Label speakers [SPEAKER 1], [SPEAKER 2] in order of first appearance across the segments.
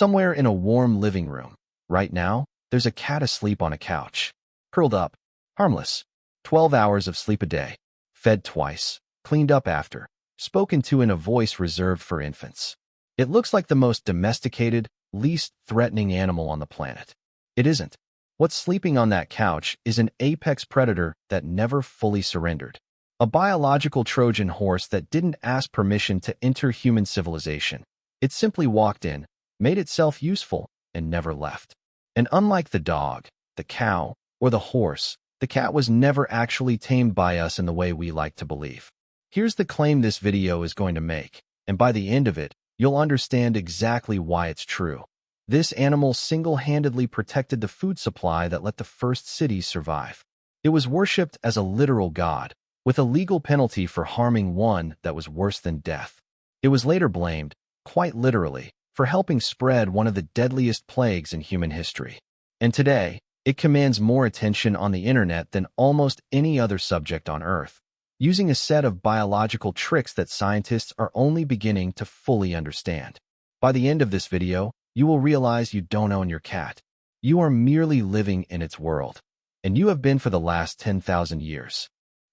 [SPEAKER 1] Somewhere in a warm living room, right now, there's a cat asleep on a couch. Curled up, harmless. 12 hours of sleep a day. Fed twice, cleaned up after, spoken to in a voice reserved for infants. It looks like the most domesticated, least threatening animal on the planet. It isn't. What's sleeping on that couch is an apex predator that never fully surrendered. A biological Trojan horse that didn't ask permission to enter human civilization. It simply walked in, made itself useful, and never left. And unlike the dog, the cow, or the horse, the cat was never actually tamed by us in the way we like to believe. Here's the claim this video is going to make, and by the end of it, you'll understand exactly why it's true. This animal single-handedly protected the food supply that let the first cities survive. It was worshipped as a literal god, with a legal penalty for harming one that was worse than death. It was later blamed, quite literally, for helping spread one of the deadliest plagues in human history. And today, it commands more attention on the internet than almost any other subject on Earth, using a set of biological tricks that scientists are only beginning to fully understand. By the end of this video, you will realize you don't own your cat. You are merely living in its world, and you have been for the last 10,000 years.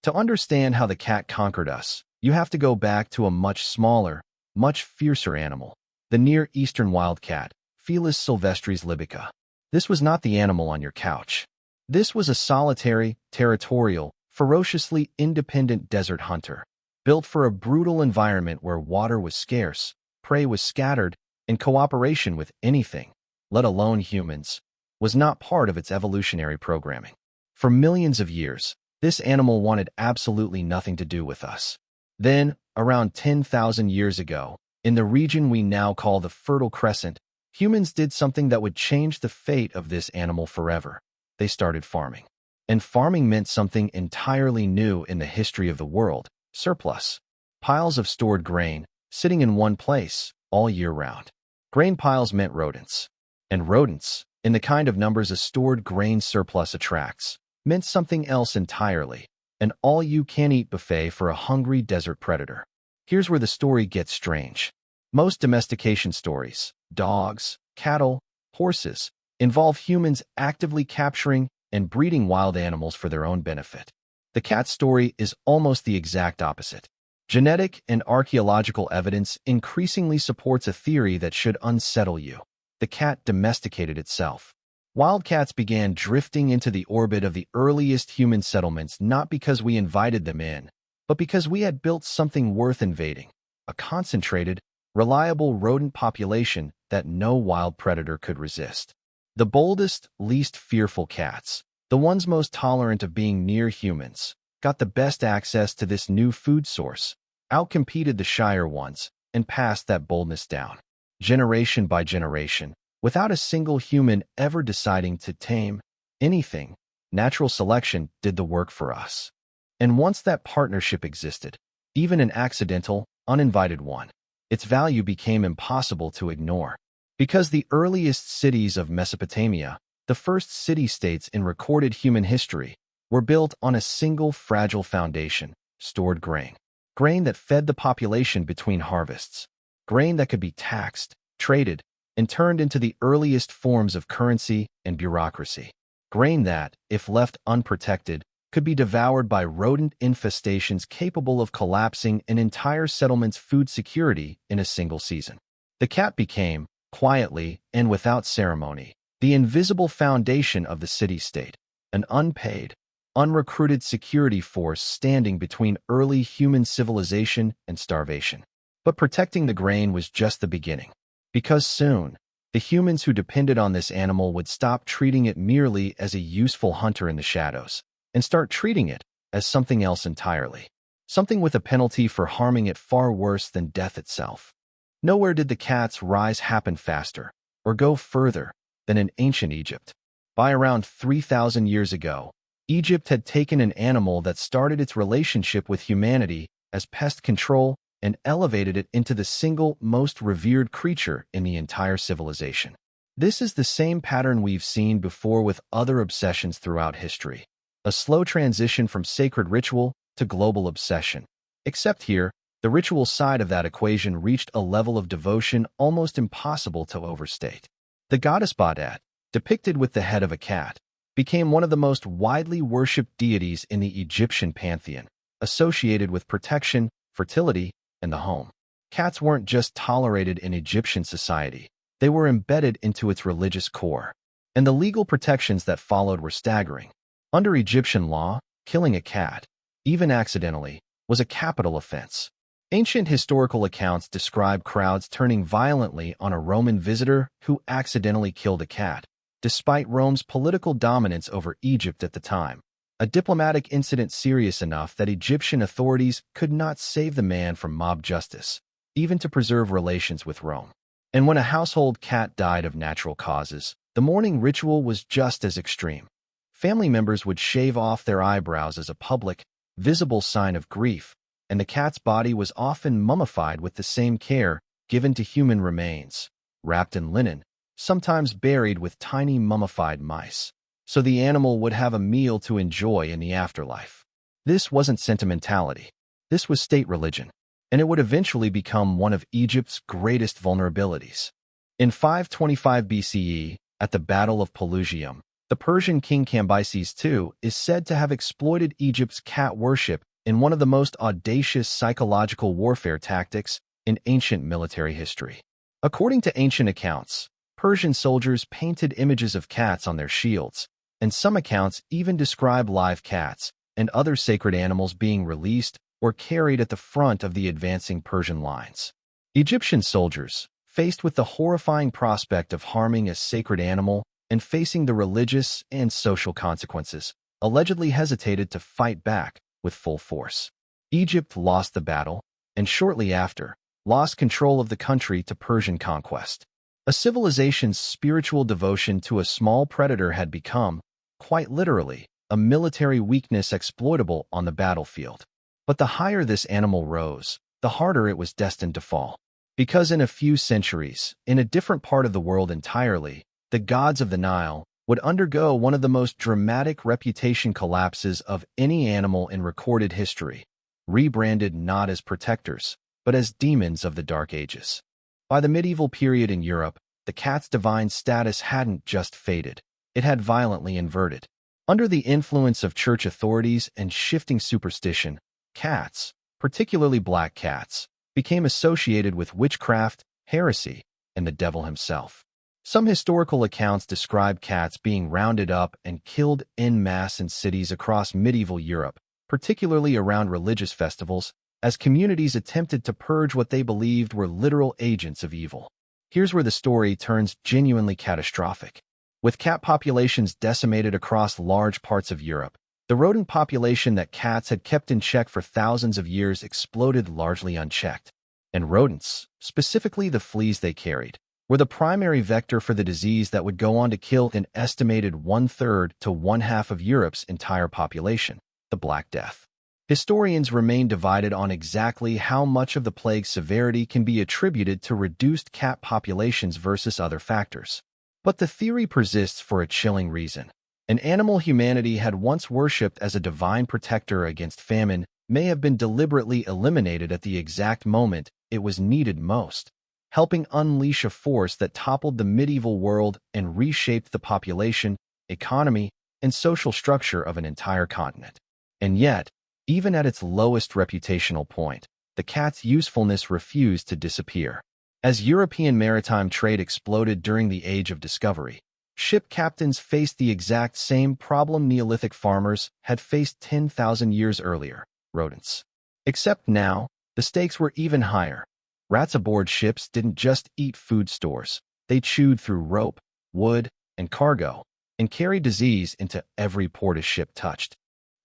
[SPEAKER 1] To understand how the cat conquered us, you have to go back to a much smaller, much fiercer animal, the Near Eastern wildcat, Felis sylvestris libica. This was not the animal on your couch. This was a solitary, territorial, ferociously independent desert hunter, built for a brutal environment where water was scarce, prey was scattered, and cooperation with anything, let alone humans, was not part of its evolutionary programming. For millions of years, this animal wanted absolutely nothing to do with us. Then, around 10,000 years ago, in the region we now call the Fertile Crescent, humans did something that would change the fate of this animal forever. They started farming. And farming meant something entirely new in the history of the world: surplus. Piles of stored grain, sitting in one place, all year round. Grain piles meant rodents. And rodents, in the kind of numbers a stored grain surplus attracts, meant something else entirely: an all-you-can-eat buffet for a hungry desert predator. Here's where the story gets strange. Most domestication stories, dogs, cattle, horses, involve humans actively capturing and breeding wild animals for their own benefit. The cat story is almost the exact opposite. Genetic and archaeological evidence increasingly supports a theory that should unsettle you. The cat domesticated itself. Wildcats began drifting into the orbit of the earliest human settlements not because we invited them in, but because we had built something worth invading: a concentrated, reliable rodent population that no wild predator could resist. The boldest, least fearful cats, the ones most tolerant of being near humans, got the best access to this new food source, outcompeted the shyer ones, and passed that boldness down, generation by generation, without a single human ever deciding to tame anything. Natural selection did the work for us. And once that partnership existed, even an accidental, uninvited one, its value became impossible to ignore. Because the earliest cities of Mesopotamia, the first city-states in recorded human history, were built on a single fragile foundation: stored grain. Grain that fed the population between harvests. Grain that could be taxed, traded, and turned into the earliest forms of currency and bureaucracy. Grain that, if left unprotected, could be devoured by rodent infestations capable of collapsing an entire settlement's food security in a single season. The cat became, quietly and without ceremony, the invisible foundation of the city-state, an unpaid, unrecruited security force standing between early human civilization and starvation. But protecting the grain was just the beginning, because soon, the humans who depended on this animal would stop treating it merely as a useful hunter in the shadows, and start treating it as something else entirely, something with a penalty for harming it far worse than death itself. Nowhere did the cat's rise happen faster, or go further, than in ancient Egypt. By around 3,000 years ago, Egypt had taken an animal that started its relationship with humanity as pest control and elevated it into the single most revered creature in the entire civilization. This is the same pattern we've seen before with other obsessions throughout history: a slow transition from sacred ritual to global obsession. Except here, The ritual side of that equation reached a level of devotion almost impossible to overstate. The goddess Badet, depicted with the head of a cat, became one of the most widely worshipped deities in the Egyptian pantheon, associated with protection, fertility, and the home. Cats weren't just tolerated in Egyptian society, they were embedded into its religious core. And the legal protections that followed were staggering. Under Egyptian law, killing a cat, even accidentally, was a capital offense. Ancient historical accounts describe crowds turning violently on a Roman visitor who accidentally killed a cat, despite Rome's political dominance over Egypt at the time. A diplomatic incident serious enough that Egyptian authorities could not save the man from mob justice, even to preserve relations with Rome. And when a household cat died of natural causes, the mourning ritual was just as extreme. Family members would shave off their eyebrows as a public, visible sign of grief, and the cat's body was often mummified with the same care given to human remains, wrapped in linen, sometimes buried with tiny mummified mice, so the animal would have a meal to enjoy in the afterlife. This wasn't sentimentality. This was state religion, and it would eventually become one of Egypt's greatest vulnerabilities. In 525 BCE, at the Battle of Pelusium, the Persian king Cambyses II is said to have exploited Egypt's cat worship in one of the most audacious psychological warfare tactics in ancient military history. According to ancient accounts, Persian soldiers painted images of cats on their shields, and some accounts even describe live cats and other sacred animals being released or carried at the front of the advancing Persian lines. Egyptian soldiers, faced with the horrifying prospect of harming a sacred animal and facing the religious and social consequences, allegedly hesitated to fight back with full force. Egypt lost the battle, and shortly after, lost control of the country to Persian conquest. A civilization's spiritual devotion to a small predator had become, quite literally, a military weakness exploitable on the battlefield. But the higher this animal rose, the harder it was destined to fall. Because in a few centuries, in a different part of the world entirely, the gods of the Nile would undergo one of the most dramatic reputation collapses of any animal in recorded history, rebranded not as protectors, but as demons of the Dark Ages. By the medieval period in Europe, the cat's divine status hadn't just faded, it had violently inverted. Under the influence of church authorities and shifting superstition, cats, particularly black cats, became associated with witchcraft, heresy, and the devil himself. Some historical accounts describe cats being rounded up and killed en masse in cities across medieval Europe, particularly around religious festivals, as communities attempted to purge what they believed were literal agents of evil. Here's where the story turns genuinely catastrophic. With cat populations decimated across large parts of Europe, the rodent population that cats had kept in check for thousands of years exploded largely unchecked. And rodents, specifically the fleas they carried, were the primary vector for the disease that would go on to kill an estimated 1/3 to 1/2 of Europe's entire population, the Black Death. Historians remain divided on exactly how much of the plague's severity can be attributed to reduced cat populations versus other factors. But the theory persists for a chilling reason. An animal humanity had once worshipped as a divine protector against famine may have been deliberately eliminated at the exact moment it was needed most, helping unleash a force that toppled the medieval world and reshaped the population, economy, and social structure of an entire continent. And yet, even at its lowest reputational point, the cat's usefulness refused to disappear. As European maritime trade exploded during the Age of Discovery, ship captains faced the exact same problem Neolithic farmers had faced 10,000 years earlier: rodents. Except now, the stakes were even higher. Rats aboard ships didn't just eat food stores, they chewed through rope, wood, and cargo, and carried disease into every port a ship touched.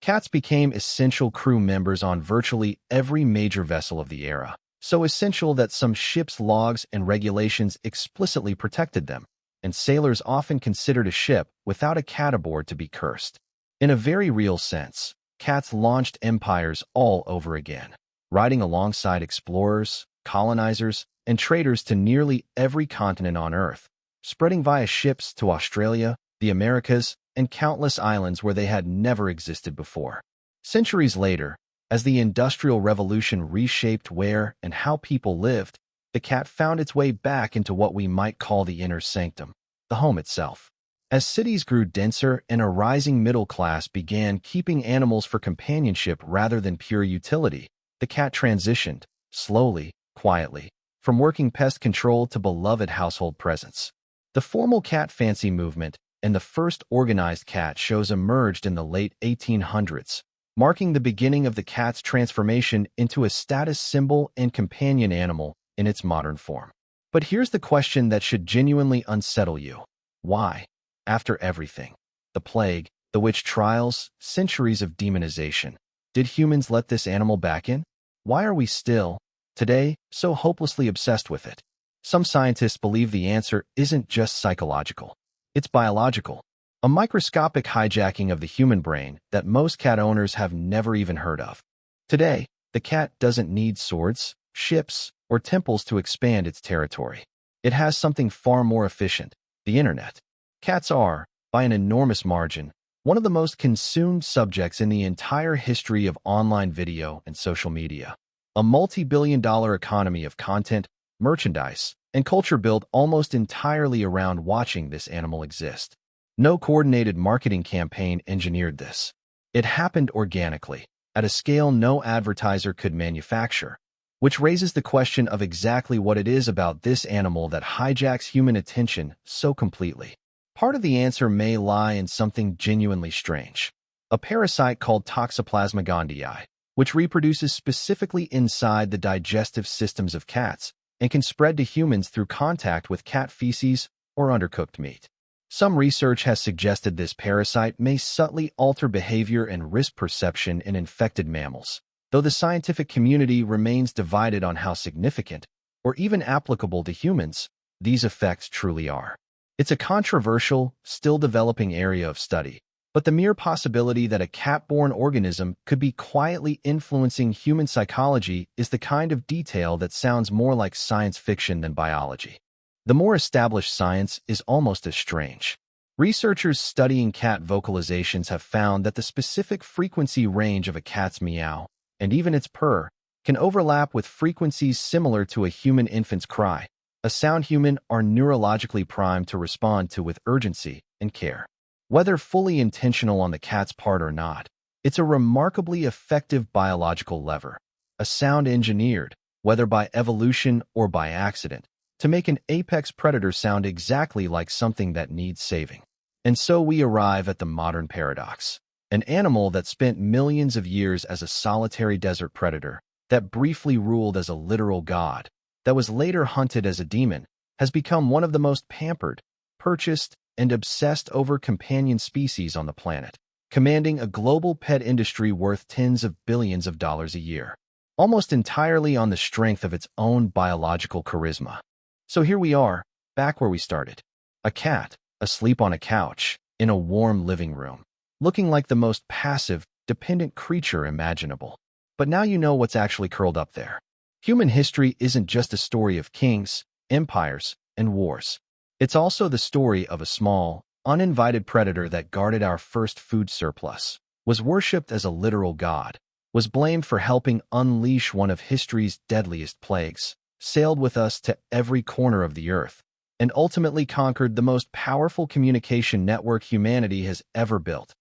[SPEAKER 1] Cats became essential crew members on virtually every major vessel of the era, so essential that some ships' logs and regulations explicitly protected them, and sailors often considered a ship without a cat aboard to be cursed. In a very real sense, cats launched empires all over again, riding alongside explorers, colonizers, and traders to nearly every continent on Earth, spreading via ships to Australia, the Americas, and countless islands where they had never existed before. Centuries later, As the Industrial Revolution reshaped where and how people lived, the cat found its way back into what we might call the inner sanctum, the home itself. As cities grew denser and a rising middle class began keeping animals for companionship rather than pure utility, the cat transitioned, slowly, quietly, from working pest control to beloved household presence. The formal cat fancy movement and the first organized cat shows emerged in the late 1800s, marking the beginning of the cat's transformation into a status symbol and companion animal in its modern form. But here's the question that should genuinely unsettle you. Why? After everything, the plague, the witch trials, centuries of demonization, did humans let this animal back in? Why are we still, today, so hopelessly obsessed with it? Some scientists believe the answer isn't just psychological. It's biological. A microscopic hijacking of the human brain that most cat owners have never even heard of. Today, the cat doesn't need swords, ships, or temples to expand its territory. It has something far more efficient, the internet. Cats are, by an enormous margin, one of the most consumed subjects in the entire history of online video and social media. A multi-billion-dollar economy of content, merchandise, and culture built almost entirely around watching this animal exist. No coordinated marketing campaign engineered this. It happened organically, at a scale no advertiser could manufacture, which raises the question of exactly what it is about this animal that hijacks human attention so completely. Part of the answer may lie in something genuinely strange. A parasite called Toxoplasma gondii, which reproduces specifically inside the digestive systems of cats and can spread to humans through contact with cat feces or undercooked meat. Some research has suggested this parasite may subtly alter behavior and risk perception in infected mammals, though the scientific community remains divided on how significant, or even applicable to humans, these effects truly are. It's a controversial, still developing area of study, but the mere possibility that a cat-borne organism could be quietly influencing human psychology is the kind of detail that sounds more like science fiction than biology. The more established science is almost as strange. Researchers studying cat vocalizations have found that the specific frequency range of a cat's meow, and even its purr, can overlap with frequencies similar to a human infant's cry, a sound humans are neurologically primed to respond to with urgency and care. Whether fully intentional on the cat's part or not, it's a remarkably effective biological lever, a sound engineered, whether by evolution or by accident, to make an apex predator sound exactly like something that needs saving. And so we arrive at the modern paradox. An animal that spent millions of years as a solitary desert predator, that briefly ruled as a literal god, that was later hunted as a demon, has become one of the most pampered, purchased, and obsessed over companion species on the planet, commanding a global pet industry worth tens of billions of dollars a year, almost entirely on the strength of its own biological charisma. So here we are, back where we started. A cat, asleep on a couch, in a warm living room, looking like the most passive, dependent creature imaginable. But now you know what's actually curled up there. Human history isn't just a story of kings, empires, and wars. It's also the story of a small, uninvited predator that guarded our first food surplus, was worshipped as a literal god, was blamed for helping unleash one of history's deadliest plagues, sailed with us to every corner of the earth, and ultimately conquered the most powerful communication network humanity has ever built,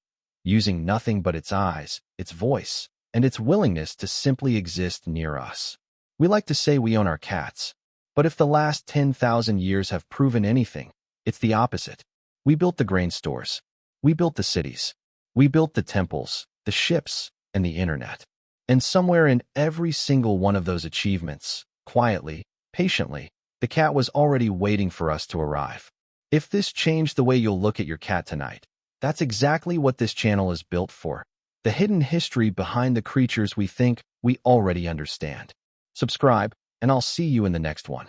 [SPEAKER 1] using nothing but its eyes, its voice, and its willingness to simply exist near us. We like to say we own our cats, but if the last 10,000 years have proven anything, it's the opposite. We built the grain stores. We built the cities. We built the temples, the ships, and the internet. And somewhere in every single one of those achievements, quietly, patiently, the cat was already waiting for us to arrive. If this changed the way you'll look at your cat tonight, that's exactly what this channel is built for. The hidden history behind the creatures we think we already understand. Subscribe, and I'll see you in the next one.